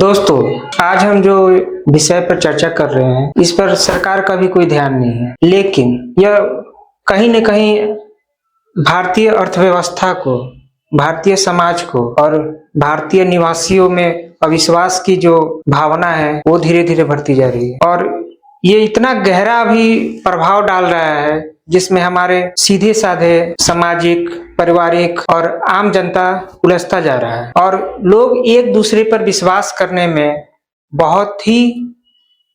दोस्तों, आज हम जो विषय पर चर्चा कर रहे हैं इस पर सरकार का भी कोई ध्यान नहीं है, लेकिन यह कहीं न कहीं भारतीय अर्थव्यवस्था को, भारतीय समाज को और भारतीय निवासियों में अविश्वास की जो भावना है वो धीरे धीरे बढ़ती जा रही है और ये इतना गहरा भी प्रभाव डाल रहा है जिसमें हमारे सीधे साधे सामाजिक, पारिवारिक और आम जनता उलझता जा रहा है और लोग एक दूसरे पर विश्वास करने में बहुत ही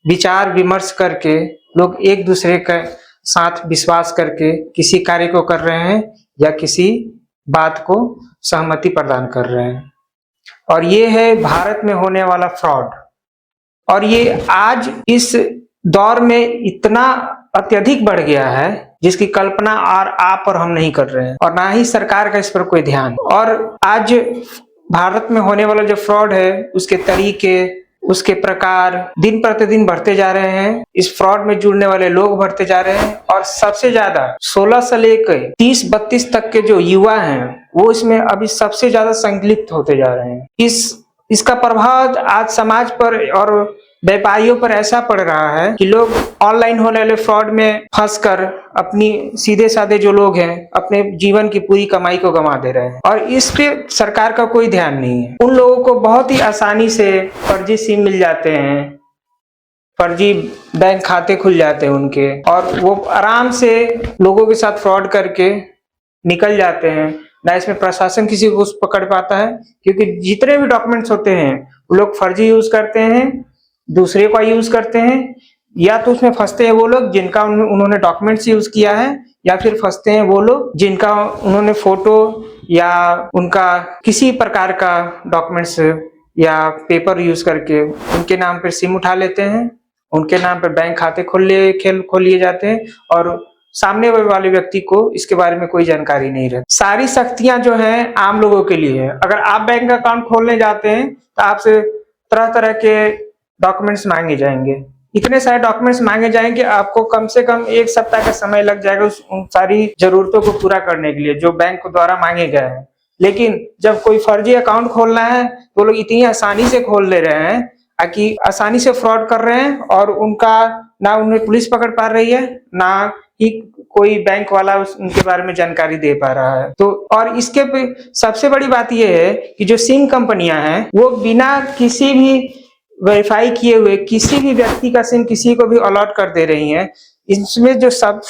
विचार विमर्श करके लोग एक दूसरे के साथ विश्वास करके किसी कार्य को कर रहे हैं या किसी बात को सहमति प्रदान कर रहे हैं। और ये है भारत में होने वाला फ्रॉड। और ये आज इस दौर में इतना अत्यधिक बढ़ गया है जिसकी कल्पना और आप और हम नहीं कर रहे हैं और ना ही सरकार का इस पर कोई ध्यान। और आज भारत में होने वाला जो फ्रॉड है उसके तरीके, उसके प्रकार दिन प्रतिदिन बढ़ते जा रहे हैं। इस फ्रॉड में जुड़ने वाले लोग बढ़ते जा रहे हैं और सबसे ज्यादा 16 से लेकर 30-32 तक के जो युवा हैं वो इसमें अभी सबसे ज्यादा संलिप्त होते जा रहे हैं। इसका प्रभाव आज समाज पर और व्यापारियों पर ऐसा पड़ रहा है कि लोग ऑनलाइन होने वाले फ्रॉड में फंसकर अपनी सीधे साधे जो लोग हैं अपने जीवन की पूरी कमाई को गंवा दे रहे हैं और इस पे सरकार का कोई ध्यान नहीं है। उन लोगों को बहुत ही आसानी से फर्जी सिम मिल जाते हैं, फर्जी बैंक खाते खुल जाते हैं उनके और वो आराम से लोगों के साथ फ्रॉड करके निकल जाते हैं। ना इसमें प्रशासन किसी को पकड़ पाता है क्योंकि जितने भी डॉक्यूमेंट्स होते हैं वो लोग फर्जी यूज करते हैं, दूसरे का यूज करते हैं, या तो उसमें फंसते हैं वो लोग जिनका उन्होंने डॉक्यूमेंट्स यूज किया है या फिर फंसते हैं वो लोग जिनका उन्होंने फोटो या उनका किसी प्रकार का डॉक्यूमेंट्स या पेपर यूज करके उनके नाम पर सिम उठा लेते हैं, उनके नाम पर बैंक खाते खोल लिए जाते हैं और सामने वाले व्यक्ति को इसके बारे में कोई जानकारी नहीं रहती। सारी सख्तियां जो हैं आम लोगों के लिए है। अगर आप बैंक अकाउंट खोलने जाते हैं तो आपसे तरह तरह के डॉक्यूमेंट्स मांगे जाएंगे, इतने सारे डॉक्यूमेंट्स मांगे जाएंगे, आपको कम से कम 1 सप्ताह का समय लग जाएगा उन सारी जरूरतों को पूरा करने के लिए जो बैंक द्वारा मांगे गए हैं। लेकिन जब कोई फर्जी अकाउंट खोलना है तो लोग इतनी आसानी से खोल ले रहे हैं कि आसानी से फ्रॉड कर रहे हैं और उनका ना उन्हें पुलिस पकड़ पा रही है ना ही कोई बैंक वाला उनके बारे में जानकारी दे पा रहा है। तो और इसके सबसे बड़ी बात यह है कि जो सिम कंपनियां हैं वो बिना किसी भी वेरीफाई किए हुए किसी भी व्यक्ति का सिम किसी को भी अलॉट कर दे रही हैं। इसमें जो सब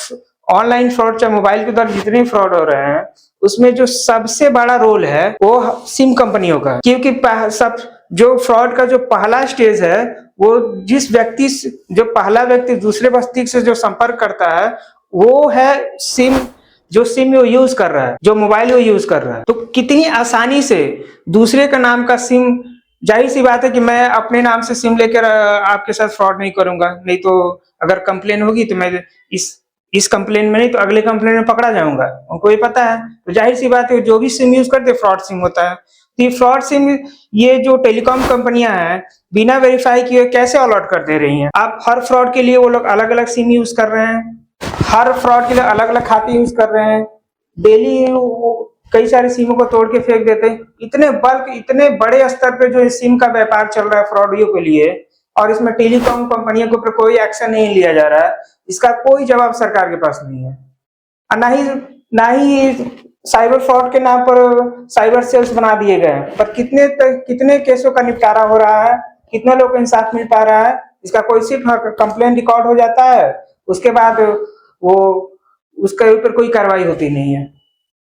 ऑनलाइन फ्रॉड चाहे मोबाइल के द्वारा जितने फ्रॉड हो रहे हैं उसमें जो सबसे बड़ा रोल है वो सिम कंपनियों का, क्योंकि सब जो फ्रॉड का जो पहला स्टेज है वो जो पहला व्यक्ति दूसरे व्यक्ति से जो संपर्क करता है वो है सिम, जो सिम वो यूज कर रहा है, जो मोबाइल वो यूज कर रहा है। तो कितनी आसानी से दूसरे का नाम का सिम, जाहिर सी बात है कि मैं अपने नाम से सिम लेकर आपके साथ फ्रॉड नहीं करूंगा, नहीं तो अगर कंप्लेन होगी तो मैं इस कंप्लेन में नहीं तो अगले कंप्लेन में पकड़ा जाऊंगा, उनको ये पता है। तो जाहिर सी बात है जो भी सिम यूज करते फ्रॉड सिम होता है। तो ये फ्रॉड सिम ये जो टेलीकॉम कंपनियां हैं बिना वेरीफाई किए कैसे अलॉट कर दे रही हैं। आप हर फ्रॉड के लिए वो लोग अलग अलग सिम यूज कर रहे हैं, हर फ्रॉड के लिए अलग अलग खाते यूज कर रहे हैं, डेली कई सारे सिमों को तोड़ के फेंक देते हैं। इतने बड़े स्तर पे जो सिम का व्यापार चल रहा है फ्रॉडियों के लिए और इसमें टेलीकॉम कंपनियों के ऊपर कोई एक्शन नहीं लिया जा रहा है, इसका कोई जवाब सरकार के पास नहीं है। और ना ही साइबर फ्रॉड के नाम पर साइबर सेल्स बना दिए गए हैं, पर कितने केसों का निपटारा हो रहा है, कितने लोग को इंसाफ मिल पा रहा है, इसका कोई सिर्फ कंप्लेन रिकॉर्ड हो जाता है, उसके बाद वो उसके ऊपर कोई कार्रवाई होती नहीं है।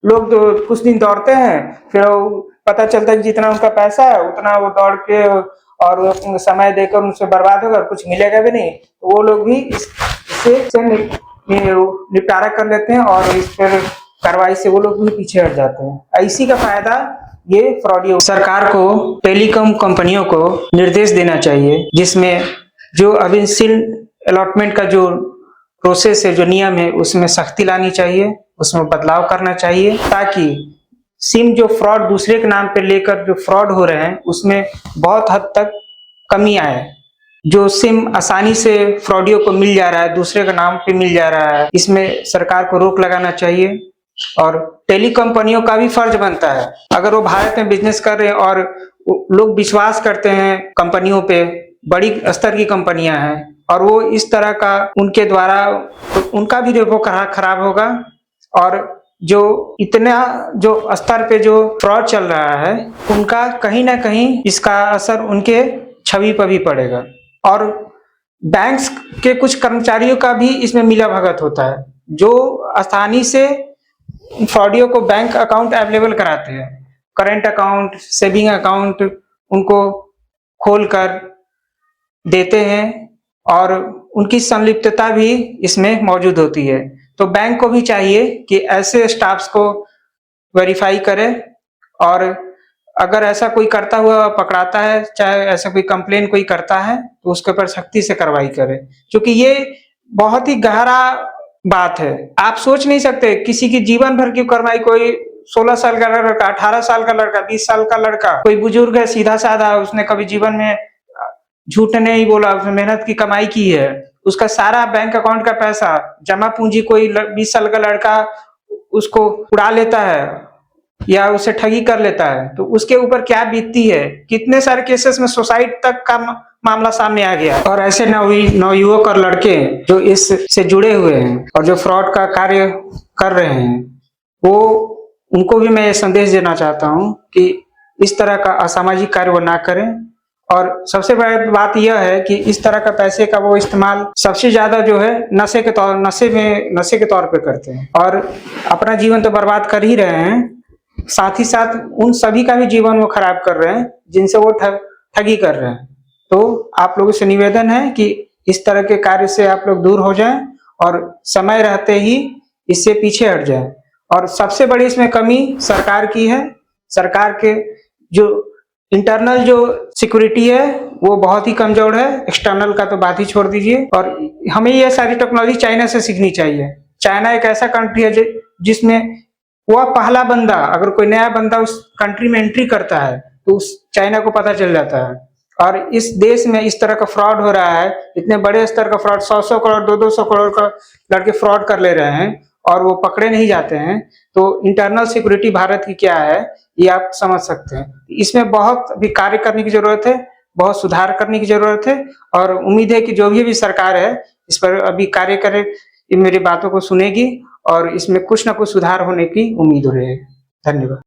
लोग तो कुछ दिन दौड़ते हैं फिर पता चलता है कि जितना उनका पैसा है उतना वो दौड़ के और समय देकर उनसे बर्बाद होगा, कुछ मिलेगा भी नहीं, तो वो लोग भी इससे निपटारा कर लेते हैं और इस पर कार्रवाई से वो लोग भी पीछे हट जाते हैं। इसी का फायदा ये फ्रॉडी। सरकार को टेलीकॉम कंपनियों को निर्देश देना चाहिए जिसमें जो अभी सिम अलॉटमेंट का जो प्रोसेस है, जो नियम है, उसमें सख्ती लानी चाहिए, उसमें बदलाव करना चाहिए ताकि सिम जो फ्रॉड दूसरे के नाम पे लेकर जो फ्रॉड हो रहे हैं उसमें बहुत हद तक कमी आए। जो सिम आसानी से फ्रॉडियों को मिल जा रहा है, दूसरे के नाम पे मिल जा रहा है, इसमें सरकार को रोक लगाना चाहिए और टेली कंपनियों का भी फर्ज बनता है, अगर वो भारत में बिजनेस कर रहे हैं और लोग विश्वास करते हैं कंपनियों पे, बड़ी स्तर की कंपनियां हैं, और वो इस तरह का उनके द्वारा उनका भी रेपो खराब होगा, और जो इतना जो स्तर पे जो फ्रॉड चल रहा है उनका कहीं ना कहीं इसका असर उनके छवि पर भी पड़ेगा। और बैंक्स के कुछ कर्मचारियों का भी इसमें मिला भगत होता है, जो आसानी से फ्रॉडियों को बैंक अकाउंट अवेलेबल कराते हैं, करंट अकाउंट, सेविंग अकाउंट उनको खोलकर देते हैं, और उनकी संलिप्तता भी इसमें मौजूद होती है। तो बैंक को भी चाहिए कि ऐसे स्टाफ्स को वेरीफाई करे, और अगर ऐसा कोई करता हुआ पकड़ाता है, चाहे ऐसा कोई कंप्लेन कोई करता है, तो उसके ऊपर सख्ती से कार्रवाई करे, क्योंकि ये बहुत ही गहरा बात है। आप सोच नहीं सकते किसी की जीवन भर की कार्रवाई, कोई 16 साल का लड़का, 18 साल का लड़का, 20 साल का लड़का, कोई बुजुर्ग है सीधा साधा, उसने कभी जीवन में झूठ नहीं बोला, उसने मेहनत की कमाई की है, उसका सारा बैंक अकाउंट का पैसा जमा पूंजी कोई 20 साल का लड़का उसको उड़ा लेता है या उसे ठगी कर लेता है, तो उसके ऊपर क्या बीतती है। कितने सारे केसेस में सुसाइड तक का मामला सामने आ गया। और ऐसे नवयुवक और लड़के जो इससे जुड़े हुए हैं और जो फ्रॉड का कार्य कर रहे हैं, वो उनको भी मैं ये संदेश देना चाहता हूँ कि इस तरह का असामाजिक कार्य वो ना करें। और सबसे बड़ी बात यह है कि इस तरह का पैसे का वो इस्तेमाल सबसे ज्यादा जो है नशे के तौर पे करते हैं, और अपना जीवन तो बर्बाद कर ही रहे हैं, साथ ही साथ उन सभी का भी जीवन वो खराब कर रहे हैं जिनसे वो ठगी कर रहे हैं। तो आप लोगों से निवेदन है कि इस तरह के कार्य से आप लोग दूर हो जाएं और समय रहते ही इससे पीछे हट जाएं। और सबसे बड़ी इसमें कमी सरकार की है। सरकार के जो इंटरनल जो सिक्योरिटी है वो बहुत ही कमजोर है, एक्सटर्नल का तो बात ही छोड़ दीजिए। और हमें ये सारी टेक्नोलॉजी चाइना से सीखनी चाहिए। चाइना एक ऐसा कंट्री है जिसमें वह पहला बंदा, अगर कोई नया बंदा उस कंट्री में एंट्री करता है तो उस चाइना को पता चल जाता है। और इस देश में इस तरह का फ्रॉड हो रहा है, इतने बड़े स्तर का फ्रॉड, 100 करोड़ 200 करोड़ का लड़के फ्रॉड कर ले रहे हैं और वो पकड़े नहीं जाते हैं। तो इंटरनल सिक्योरिटी भारत की क्या है ये आप समझ सकते हैं। इसमें बहुत अभी कार्य करने की जरूरत है, बहुत सुधार करने की जरूरत है, और उम्मीद है कि जो भी सरकार है इस पर अभी कार्य करे, ये मेरी बातों को सुनेगी और इसमें कुछ ना कुछ सुधार होने की उम्मीद हो रही है। धन्यवाद।